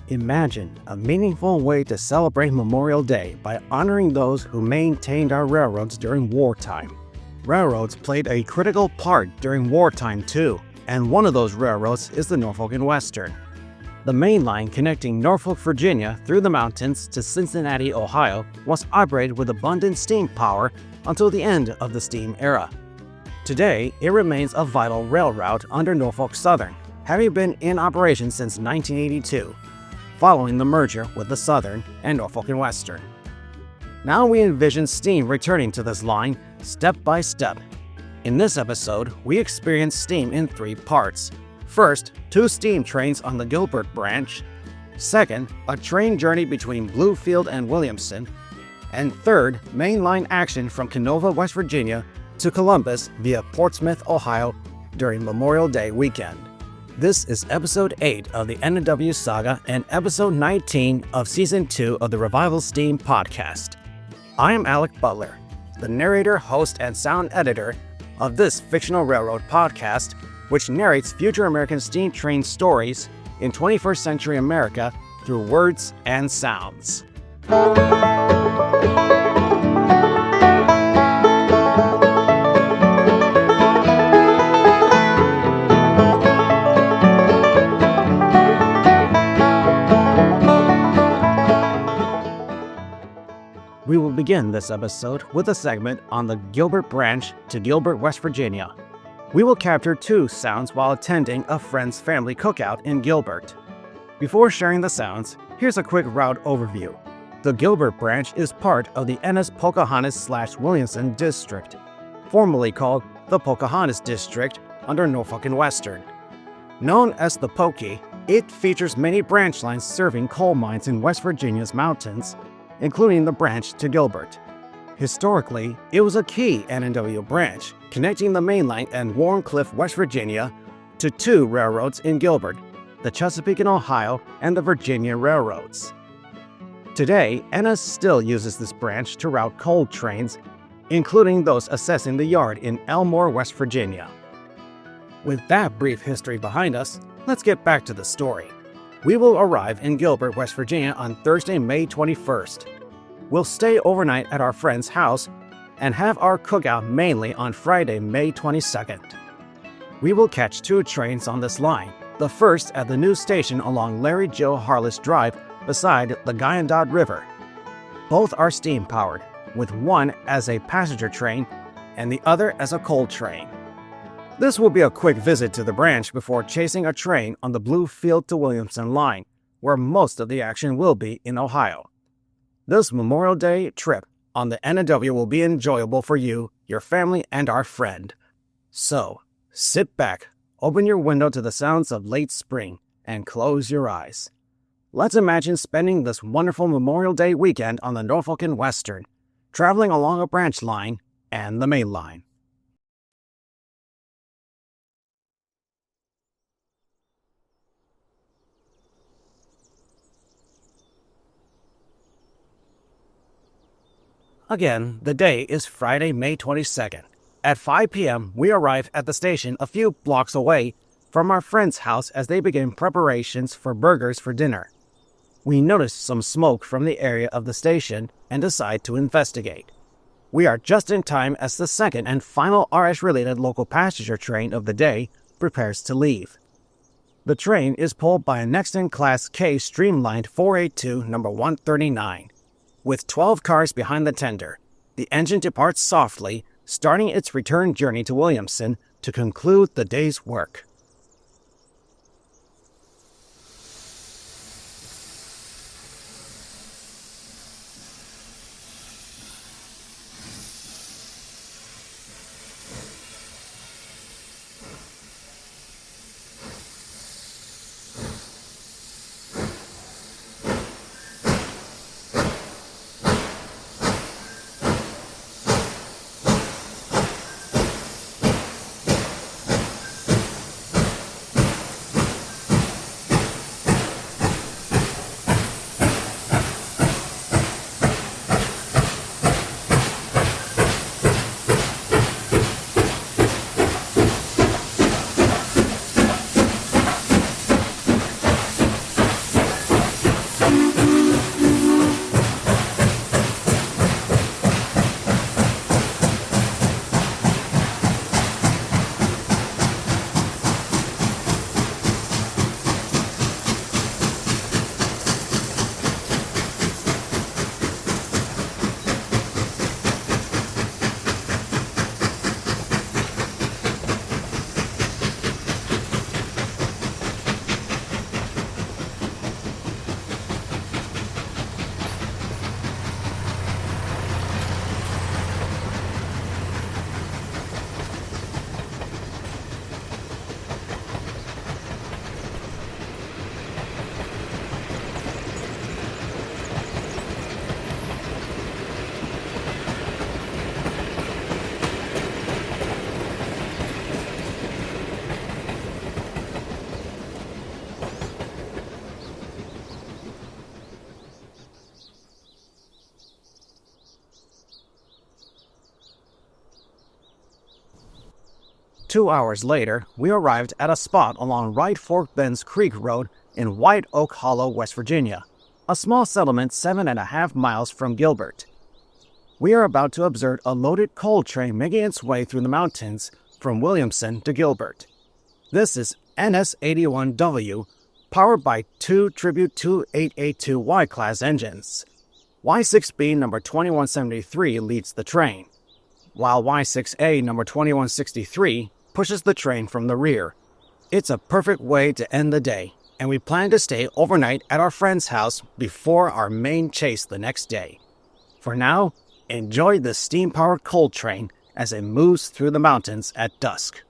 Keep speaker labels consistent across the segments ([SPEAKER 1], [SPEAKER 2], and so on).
[SPEAKER 1] Imagine a meaningful way to celebrate Memorial Day by honoring those who maintained our railroads during wartime. Railroads played a critical part during wartime too, and one of those railroads is the Norfolk and Western. The main line connecting Norfolk, Virginia through the mountains to Cincinnati, Ohio was operated with abundant steam power until the end of the steam era. Today, it remains a vital rail route under Norfolk Southern, having been in operation since 1982, following the merger with the Southern and Norfolk and Western. Now we envision steam returning to this line step by step. In this episode, we experience steam in 3 parts. First, 2 steam trains on the Gilbert branch. Second, a train journey between Bluefield and Williamson. And third, mainline action from Canova, West Virginia to Columbus via Portsmouth, Ohio during Memorial Day weekend. This is episode 8 of the N&W Saga and episode 19 of season 2 of the Revival Steam podcast. I am Alec Butler, the narrator, host, and sound editor of this fictional railroad podcast, which narrates future American steam train stories in 21st century America through words and sounds. We will begin this episode with a segment on the Gilbert branch to Gilbert, West Virginia. We will capture 2 sounds while attending a friend's family cookout in Gilbert. Before sharing the sounds, here's a quick route overview. The Gilbert branch is part of the Ennis Pocahontas/Williamson district, formerly called the Pocahontas district under Norfolk and Western. Known as the Pokey, it features many branch lines serving coal mines in West Virginia's mountains, including the branch to Gilbert. Historically, it was a key N&W branch, connecting the main line and Warncliffe, West Virginia, to 2 railroads in Gilbert, the Chesapeake and Ohio and the Virginia Railroads. Today, Ennis still uses this branch to route coal trains, including those assessing the yard in Elmore, West Virginia. With that brief history behind us, let's get back to the story. We will arrive in Gilbert, West Virginia on Thursday, May 21st. We'll stay overnight at our friend's house and have our cookout mainly on Friday, May 22nd. We will catch 2 trains on this line, the first at the new station along Larry Joe Harless Drive beside the Guyandotte River. Both are steam-powered, with one as a passenger train and the other as a coal train. This will be a quick visit to the branch before chasing a train on the Bluefield to Williamson line, where most of the action will be in Ohio. This Memorial Day trip on the N&W will be enjoyable for you, your family, and our friend. So, sit back, open your window to the sounds of late spring, and close your eyes. Let's imagine spending this wonderful Memorial Day weekend on the Norfolk and Western, traveling along a branch line and the main line. Again, the day is Friday, May 22nd. At 5 p.m., we arrive at the station a few blocks away from our friend's house as they begin preparations for burgers for dinner. We notice some smoke from the area of the station and decide to investigate. We are just in time as the second and final RS-related local passenger train of the day prepares to leave. The train is pulled by a Nexton Class K streamlined 482 number 139. With 12 cars behind the tender, the engine departs softly, starting its return journey to Williamson to conclude the day's work. 2 hours later, we arrived at a spot along Right Fork Bends Creek Road in White Oak Hollow, West Virginia, a small settlement 7.5 miles from Gilbert. We are about to observe a loaded coal train making its way through the mountains from Williamson to Gilbert. This is NS-81W, powered by two Tribute 2882 Y-Class engines. Y6B number 2173 leads the train, while Y6A number 2163 pushes the train from the rear. It's a perfect way to end the day, and we plan to stay overnight at our friend's house before our main chase the next day. For now, enjoy the steam-powered coal train as it moves through the mountains at dusk.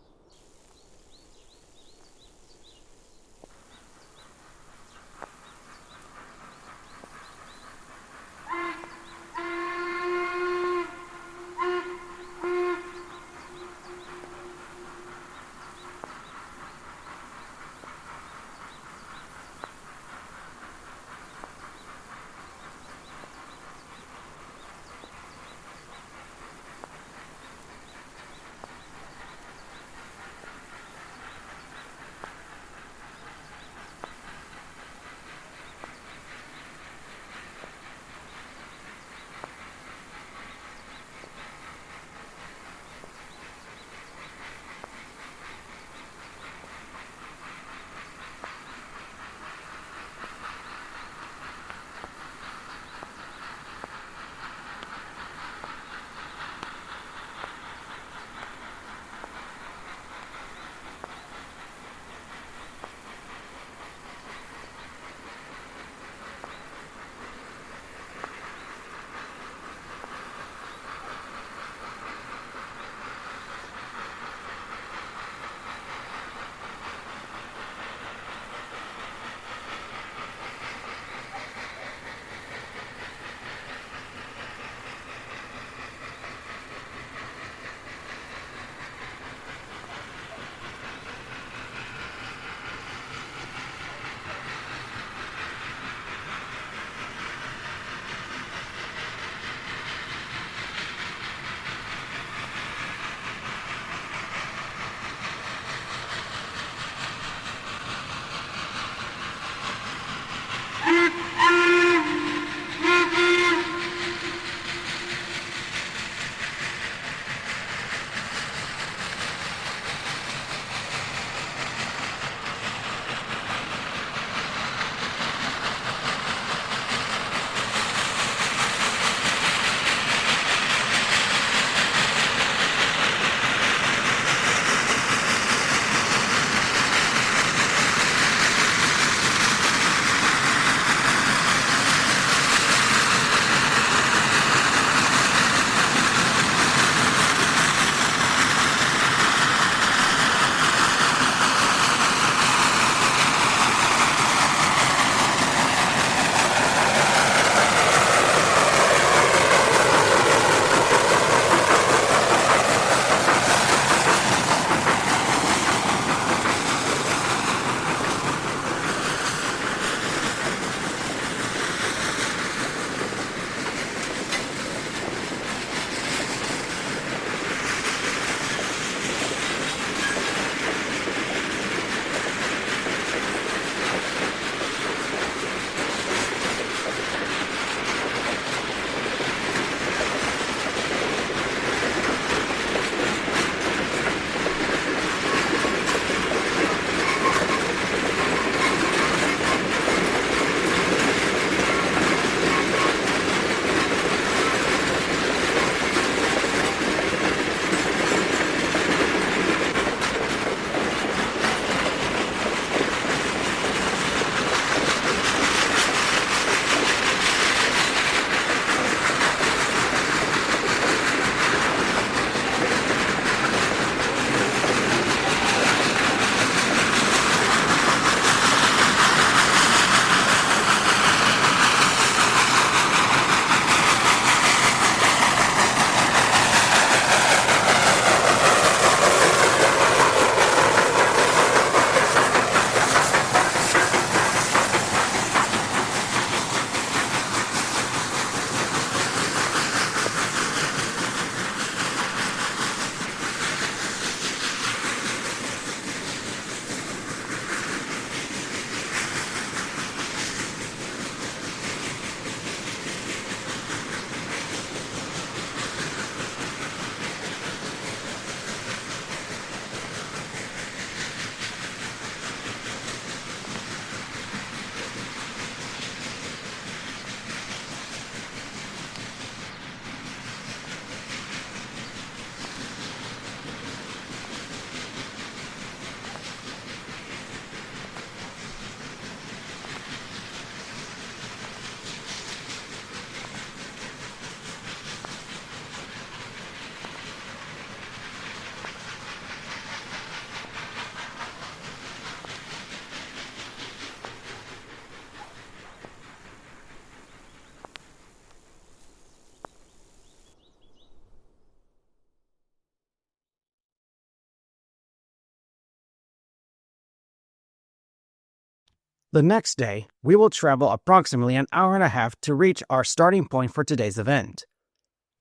[SPEAKER 1] The next day, we will travel approximately an hour and a half to reach our starting point for today's event.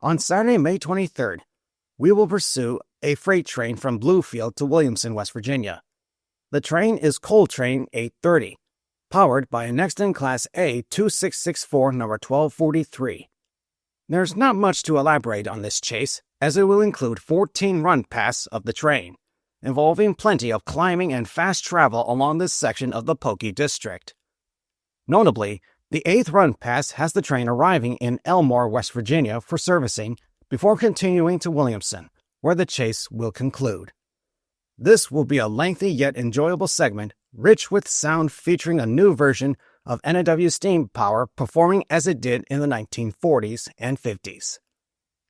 [SPEAKER 1] On Saturday, May 23rd, we will pursue a freight train from Bluefield to Williamson, West Virginia. The train is Coal Train 830, powered by an Nexton Class A 2664 number 1243. There's not much to elaborate on this chase, as it will include 14 run paths of the train, involving plenty of climbing and fast travel along this section of the Pokey district. Notably, the 8th run pass has the train arriving in Elmore, West Virginia for servicing before continuing to Williamson, where the chase will conclude. This will be a lengthy yet enjoyable segment, rich with sound featuring a new version of NW steam power performing as it did in the 1940s and 50s.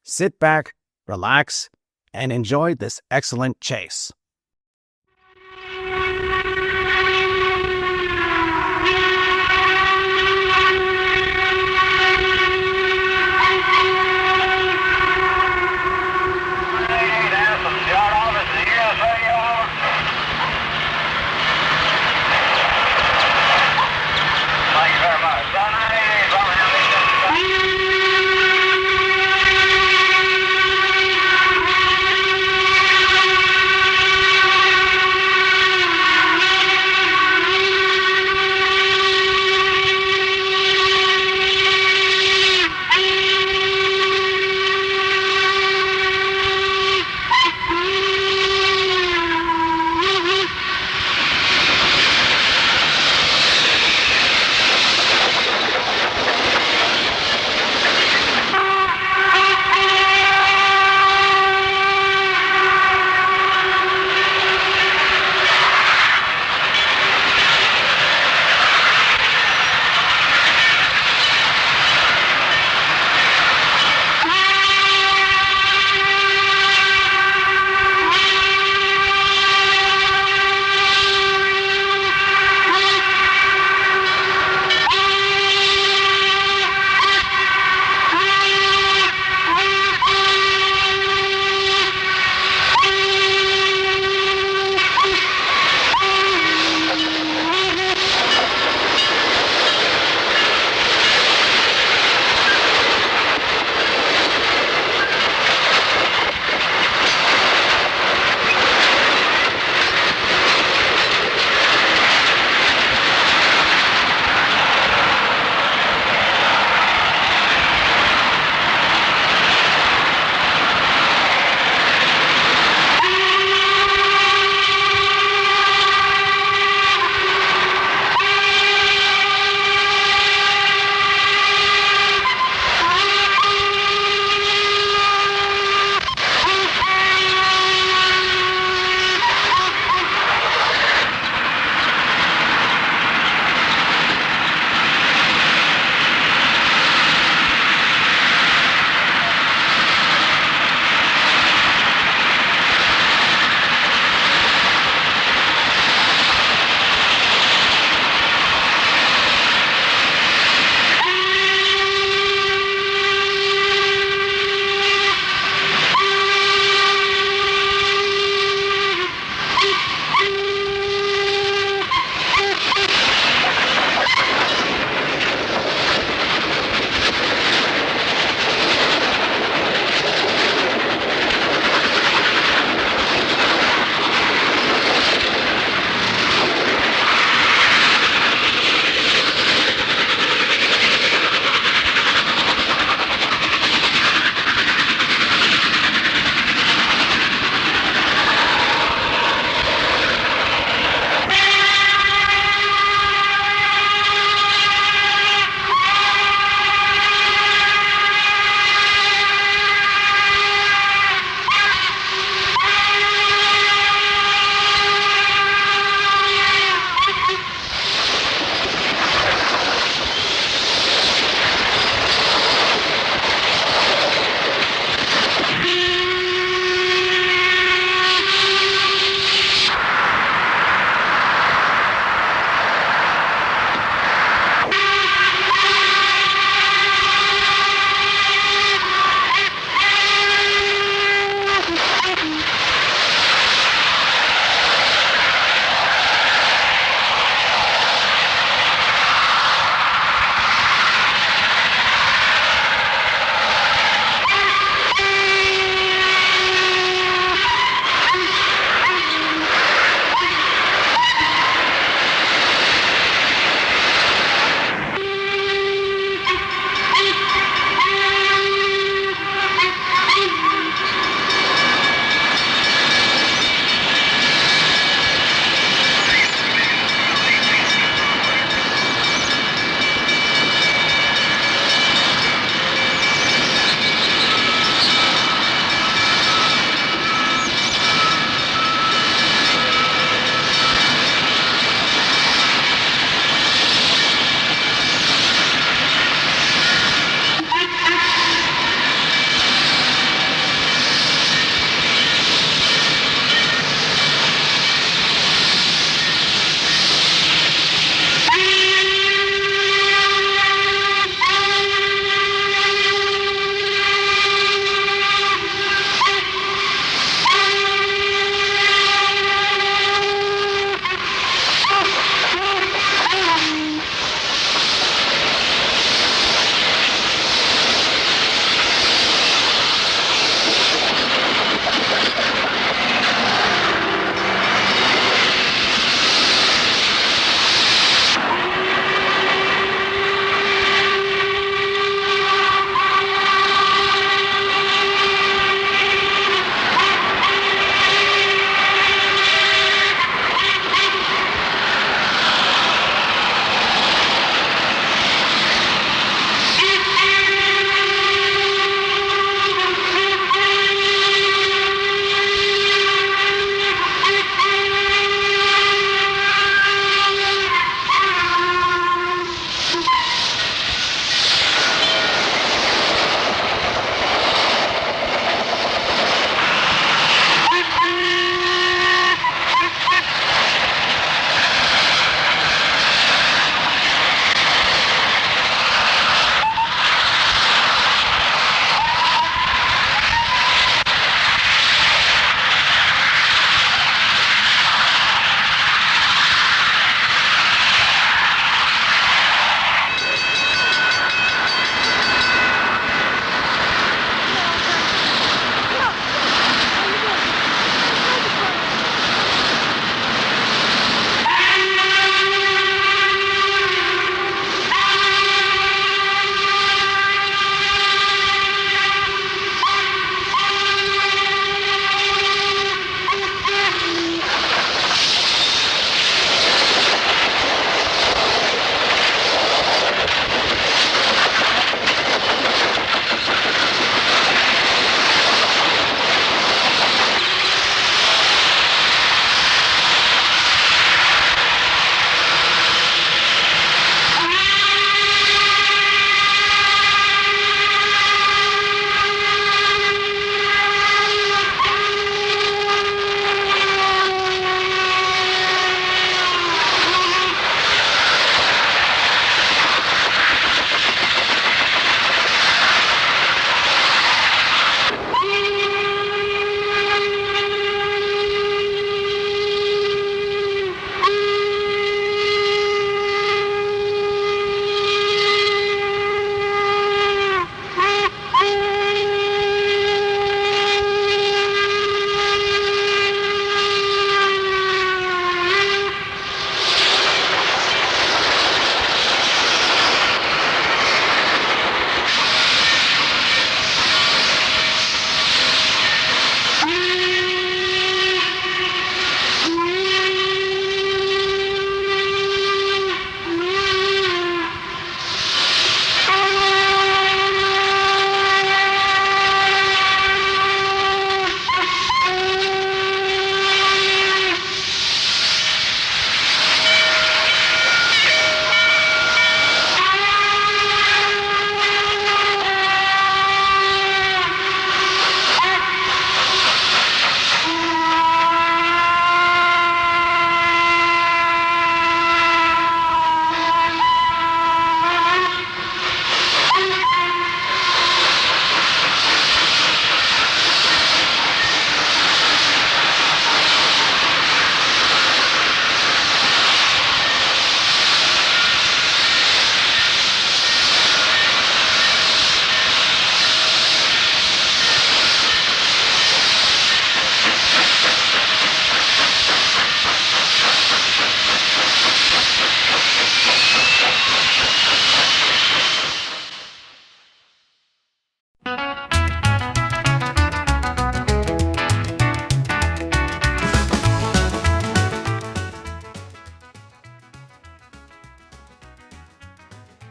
[SPEAKER 1] Sit back, relax, and enjoy this excellent chase.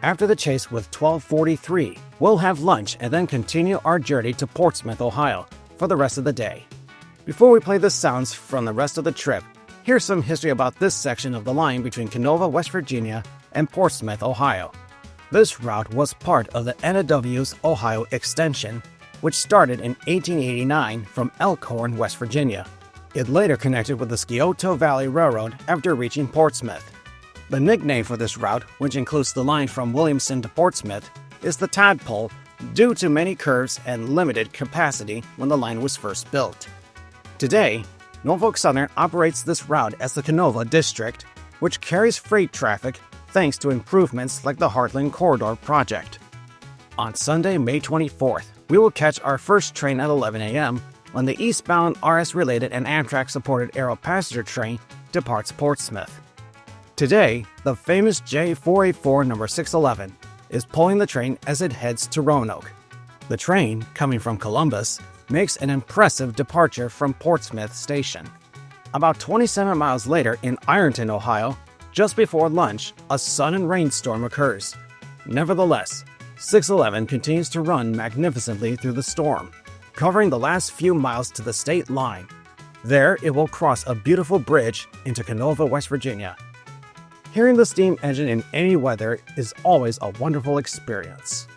[SPEAKER 1] After the chase with 12:43, we'll have lunch and then continue our journey to Portsmouth, Ohio, for the rest of the day. Before we play the sounds from the rest of the trip, here's some history about this section of the line between Canova, West Virginia, and Portsmouth, Ohio. This route was part of the NW's Ohio Extension, which started in 1889 from Elkhorn, West Virginia. It later connected with the Scioto Valley Railroad after reaching Portsmouth. The nickname for this route, which includes the line from Williamson to Portsmouth, is the Tadpole due to many curves and limited capacity when the line was first built. Today, Norfolk Southern operates this route as the Canova District, which carries freight traffic thanks to improvements like the Heartland Corridor project. On Sunday, May 24th, we will catch our first train at 11 a.m. when the eastbound RS-related and Amtrak-supported Aero passenger train departs Portsmouth. Today, the famous J484 number 611 is pulling the train as it heads to Roanoke. The train, coming from Columbus, makes an impressive departure from Portsmouth Station. About 27 miles later in Ironton, Ohio, just before lunch, a sun and rainstorm occurs. Nevertheless, 611 continues to run magnificently through the storm, covering the last few miles to the state line. There, it will cross a beautiful bridge into Canova, West Virginia. Hearing the steam engine in any weather is always a wonderful experience.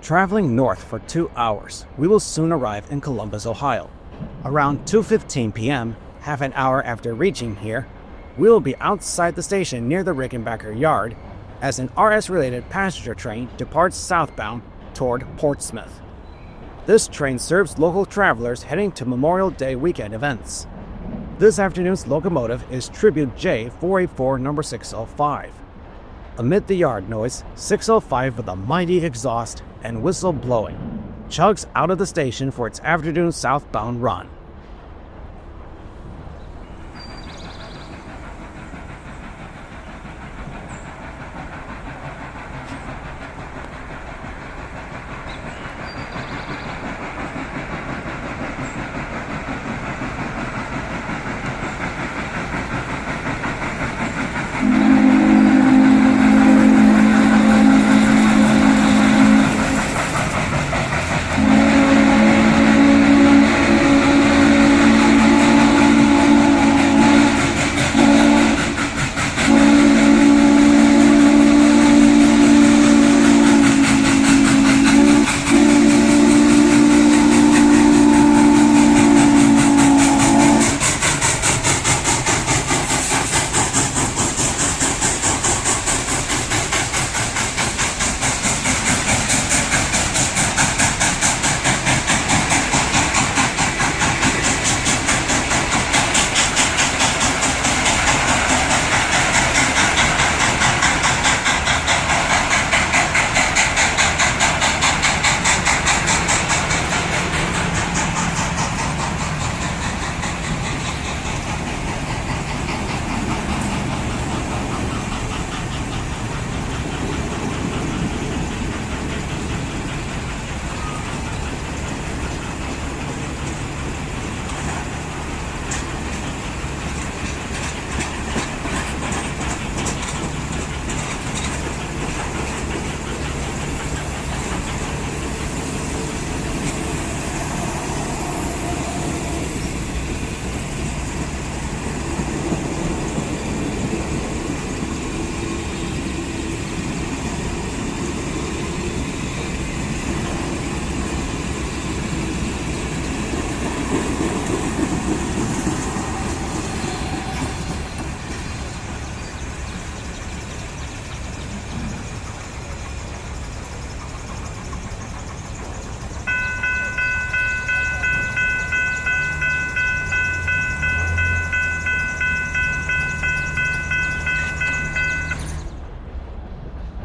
[SPEAKER 1] Traveling north for 2 hours, we will soon arrive in Columbus, Ohio. Around 2:15 p.m., half an hour after reaching here, we will be outside the station near the Rickenbacker yard as an RS-related passenger train departs southbound toward Portsmouth. This train serves local travelers heading to Memorial Day weekend events. This afternoon's locomotive is Tribute J 484 number 605. Amid the yard noise, 605 with a mighty exhaust and whistle blowing chugs out of the station for its afternoon southbound run.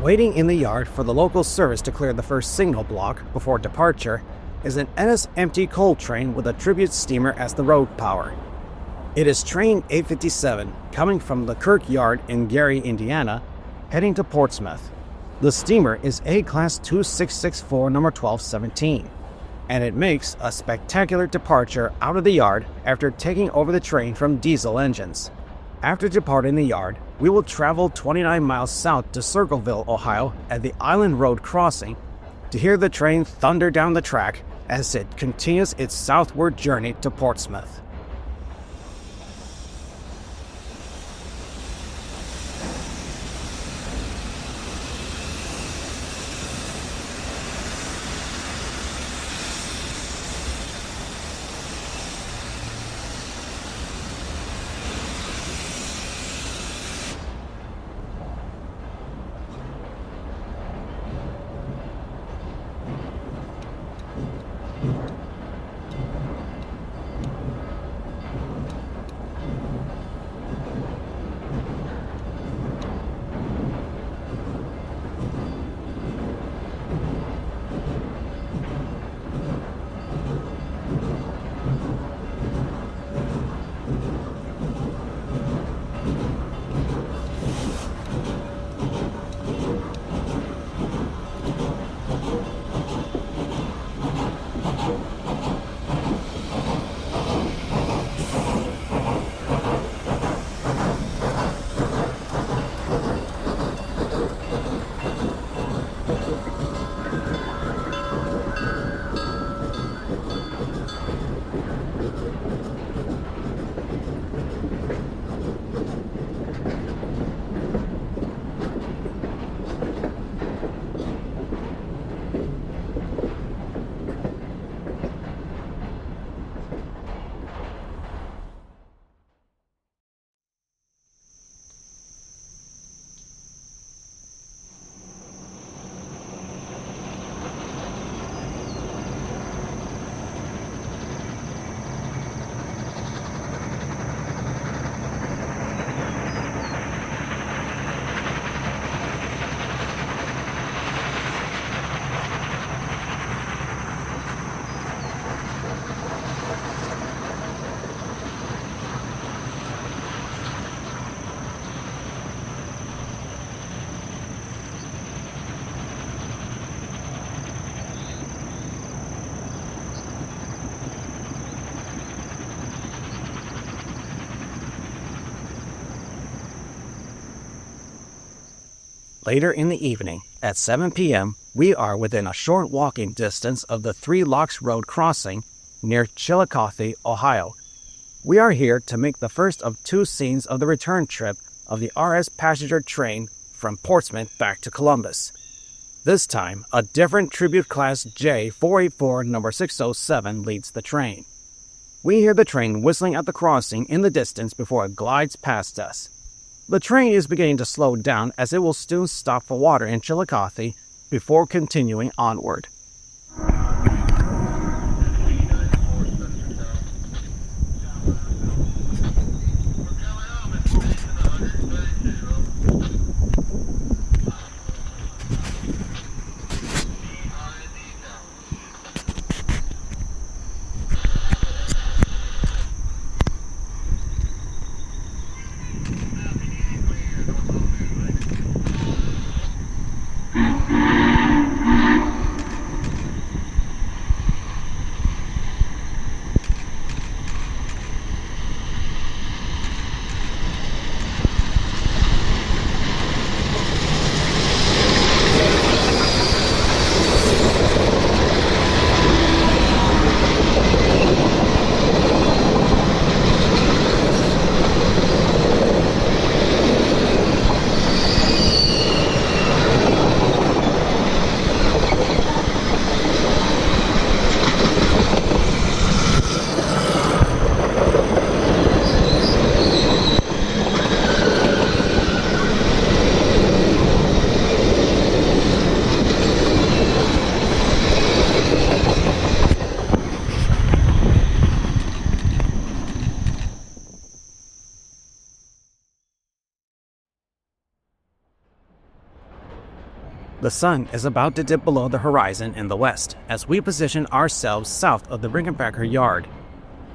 [SPEAKER 1] Waiting in the yard for the local service to clear the first signal block before departure is an Ennis empty coal train with a Tribute steamer as the road power. It is train 857 coming from the Kirk Yard in Gary, Indiana, heading to Portsmouth. The steamer is A-Class 2664 number 1217, and it makes a spectacular departure out of the yard after taking over the train from diesel engines. After departing the yard, we will travel 29 miles south to Circleville, Ohio at the Island Road crossing to hear the train thunder down the track as it continues its southward journey to Portsmouth. Later in the evening, at 7 p.m., we are within a short walking distance of the Three Locks Road crossing near Chillicothe, Ohio. We are here to make the first of 2 scenes of the return trip of the RS passenger train from Portsmouth back to Columbus. This time, a different Tribute Class J484 number 607 leads the train. We hear the train whistling at the crossing in the distance before it glides past us. The train is beginning to slow down as it will soon stop for water in Chillicothe before continuing onward. The sun is about to dip below the horizon in the west as we position ourselves south of the Rickenbacker yard.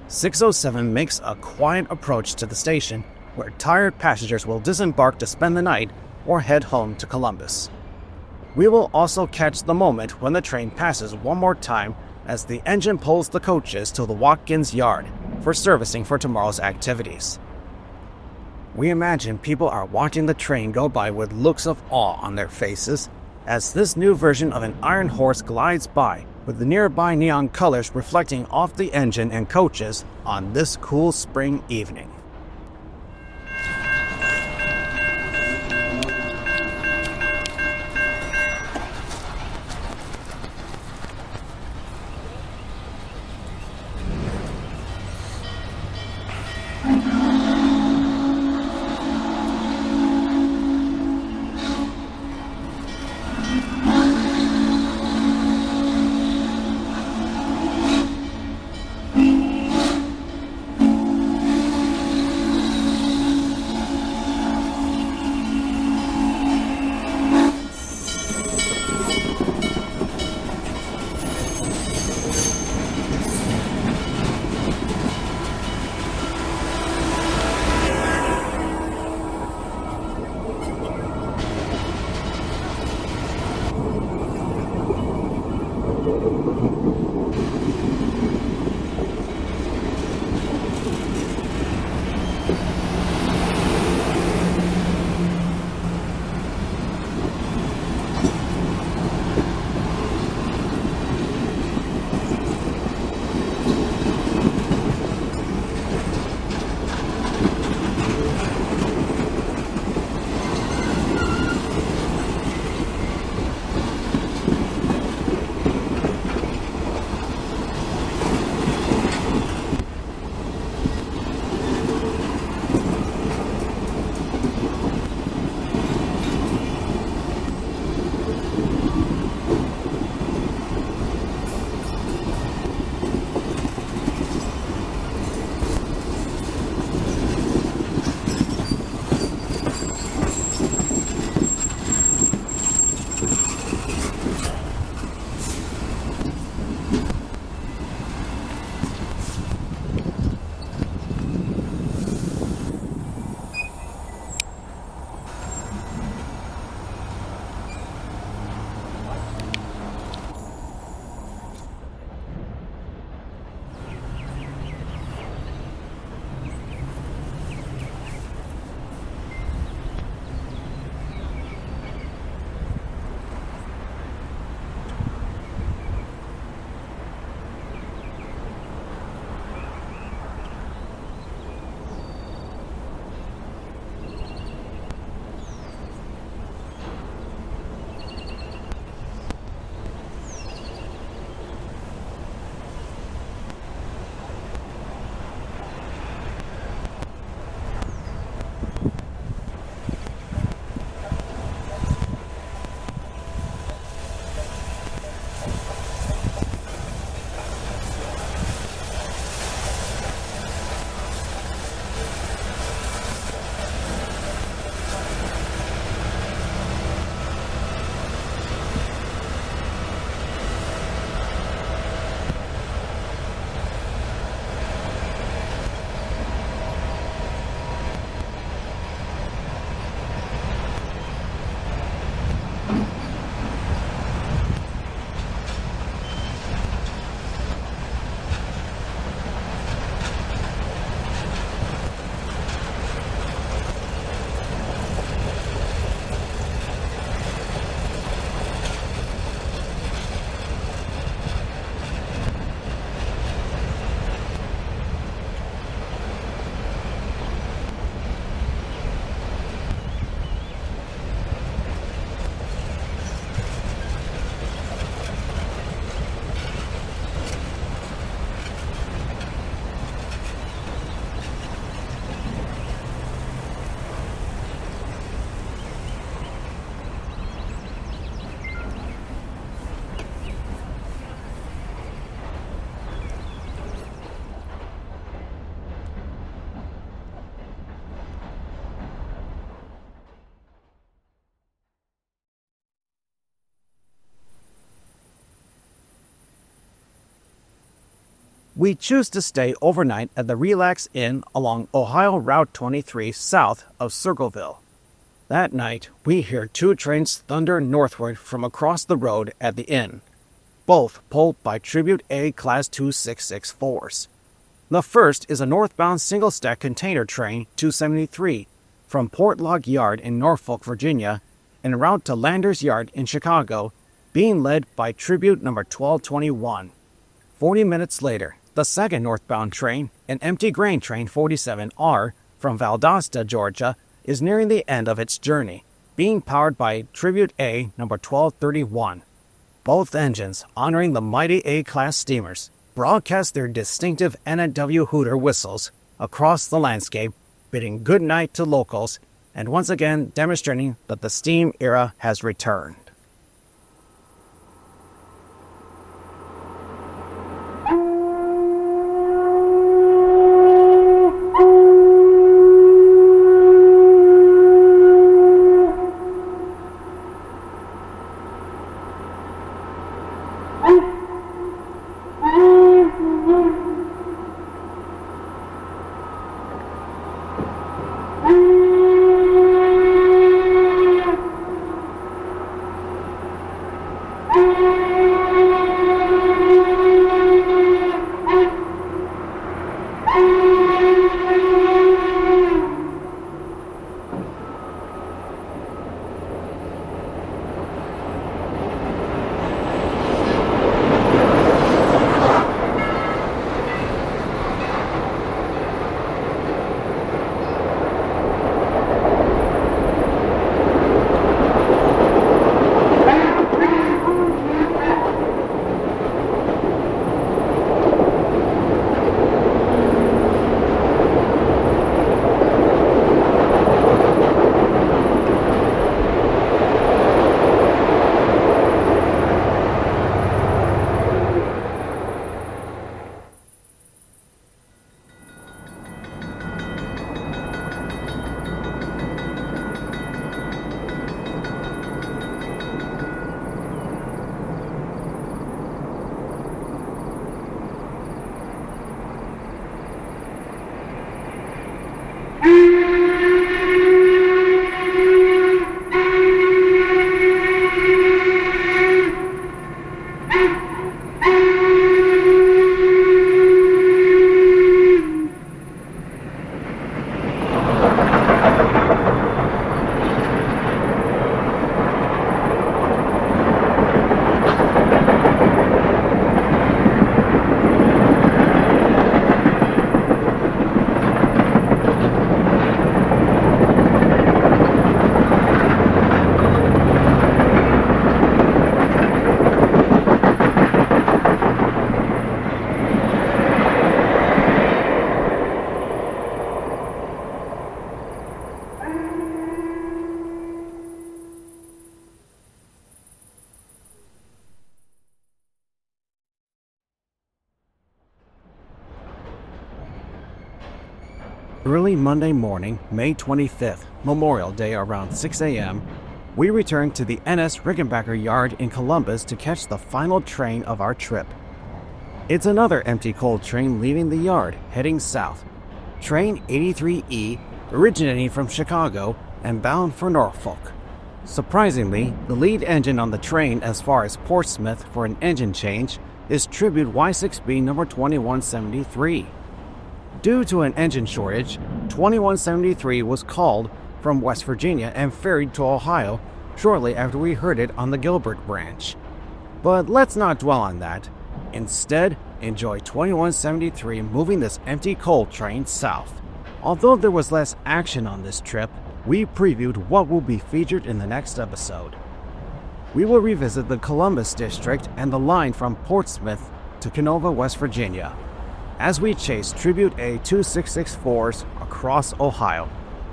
[SPEAKER 1] 607 makes a quiet approach to the station where tired passengers will disembark to spend the night or head home to Columbus. We will also catch the moment when the train passes one more time as the engine pulls the coaches to the Watkins yard for servicing for tomorrow's activities. We imagine people are watching the train go by with looks of awe on their faces as this new version of an iron horse glides by with the nearby neon colors reflecting off the engine and coaches on this cool spring evening. we choose to stay overnight at the Relax Inn along Ohio Route 23 south of Circleville. That night, we hear two trains thunder northward from across the road at the inn, both pulled by Tribute A Class 2664s. The first is a northbound single-stack container train 273 from Port Log Yard in Norfolk, Virginia, en route to Landers Yard in Chicago, being led by Tribute number 1221. 40 minutes later, the second northbound train, an empty grain train 47R from Valdosta, Georgia, is nearing the end of its journey, being powered by Tribute A number 1231. Both engines, honoring the mighty A-class steamers, broadcast their distinctive N&W Hooter whistles across the landscape, bidding good night to locals, and once again demonstrating that the steam era has returned. Early Monday morning, May 25th, Memorial Day around 6 a.m., we returned to the NS Rickenbacker Yard in Columbus to catch the final train of our trip. It's another empty coal train leaving the yard, heading south. Train 83E, originating from Chicago and bound for Norfolk. Surprisingly, the lead engine on the train as far as Portsmouth for an engine change is Tribute Y6B number 2173. Due to an engine shortage, 2173 was called from West Virginia and ferried to Ohio shortly after we heard it on the Gilbert branch. But let's not dwell on that. Instead, enjoy 2173 moving this empty coal train south. Although there was less action on this trip, we previewed what will be featured in the next episode. We will revisit the Columbus district and the line from Portsmouth to Canova, West Virginia, as we chase Tribute A 2664s across Ohio,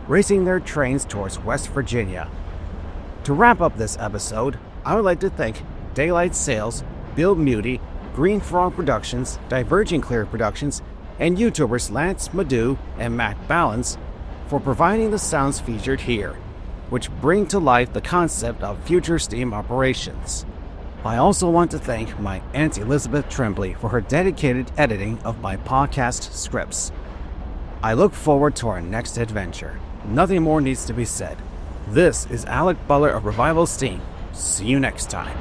[SPEAKER 1] racing their trains towards West Virginia. To wrap up this episode, I would like to thank Daylight Sales, Bill Muty, Green Frog Productions, Diverging Clear Productions, and YouTubers Lance Madu and Matt Balance for providing the sounds featured here, which bring to life the concept of future steam operations. I also want to thank my Aunt Elizabeth Tremblay for her dedicated editing of my podcast scripts. I look forward to our next adventure. Nothing more needs to be said. This is Alec Butler of Revival Steam. See you next time.